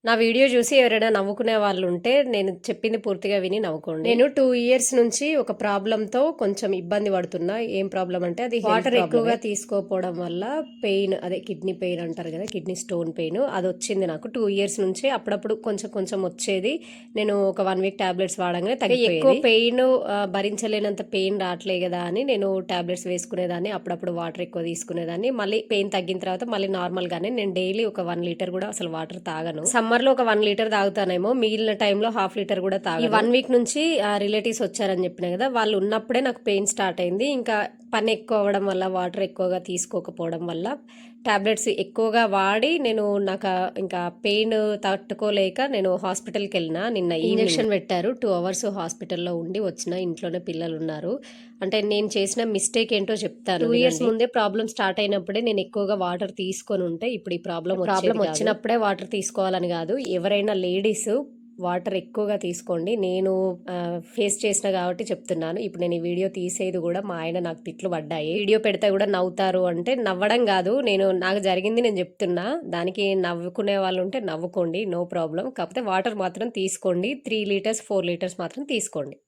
నా వీడియో చూసి ఎవరైనా నవ్వుకునే వాళ్ళు ఉంటే నేను చెప్పింది పూర్తిగా విని నవ్వుకోండి. నేను 2 ఇయర్స్ నుంచి ఒక ప్రాబ్లంతో కొంచెం ఇబ్బంది పడుతున్నా. ఏం ప్రాబ్లం అంటే అది వాటర్ ఎక్కువగా తీసుకోకపోవడం వల్ల పెయిన్, అదే కిడ్నీ పెయిన్ అంటారు కదా, కిడ్నీ స్టోన్ పెయిన్ అది వచ్చింది నాకు 2 ఇయర్స్ నుంచి. అప్పుడప్పుడు కొంచెం కొంచెం వచ్చేది. నేను ఒక 1 వీక్ టాబ్లెట్స్ వాడంగానే తగ్గిపోయేది. ఎక్కువ పెయిన్ భరించలేనంత పెయిన్ రావట్లే కదా అని నేను టాబ్లెట్స్ వేసుకునేదాన్ని. అప్పుడప్పుడు వాటర్ ఎక్కువ తీసుకునేదాన్ని. మళ్ళీ పెయిన్ తగ్గిన తర్వాత మళ్ళీ నార్మల్ గానే నేను డైలీ ఒక 1 లీటర్ కూడా అసలు వాటర్ తాగను. సమ్మర్ లో ఒక 1 లీటర్ తాగుతానేమో, మిగిలిన టైంలో హాఫ్ లీటర్ కూడా తాగను. ఈ 1 వీక్ నుంచి రిలేటివ్స్ వచ్చారని చెప్పిన కదా, వాళ్ళు ఉన్నప్పుడే నాకు పెయిన్ స్టార్ట్ అయింది. ఇంకా పని ఎక్కువ అవ్వడం వల్ల, వాటర్ ఎక్కువగా తీసుకోకపోవడం వల్ల, టాబ్లెట్స్ ఎక్కువగా వాడి నాకు ఇంకా పెయిన్ తట్టుకోలేక నేను హాస్పిటల్కి వెళ్ళిన. నిన్న ఇంజెక్షన్ పెట్టారు. 2 అవర్స్ హాస్పిటల్లో ఉండి వచ్చిన. ఇంట్లోనే పిల్లలు ఉన్నారు. అంటే నేను చేసిన మిస్టేక్ ఏంటో చెప్తాను. 2 ఇయర్స్ ముందే ప్రాబ్లం స్టార్ట్ అయినప్పుడే నేను ఎక్కువగా వాటర్ తీసుకొని ఉంటే ఇప్పుడు ఈ ప్రాబ్లం వచ్చినప్పుడే వాటర్ తీసుకోవాలని కాదు. ఎవరైనా లేడీస్ వాటర్ ఎక్కువగా తీసుకోండి. నేను ఫేస్ చేసిన కాబట్టి చెప్తున్నాను. ఇప్పుడు నేను ఈ వీడియో తీసేది కూడా మా ఆయన నాకు తిట్లు పడ్డాయి. వీడియో పెడితే కూడా నవ్వుతారు అంటే, నవ్వడం కాదు, నాకు జరిగింది నేను చెప్తున్నా. దానికి నవ్వుకునే వాళ్ళు ఉంటే నవ్వుకోండి, నో ప్రాబ్లం. కాకపోతే వాటర్ మాత్రం తీసుకోండి. 3 లీటర్స్ 4 లీటర్స్ మాత్రం తీసుకోండి.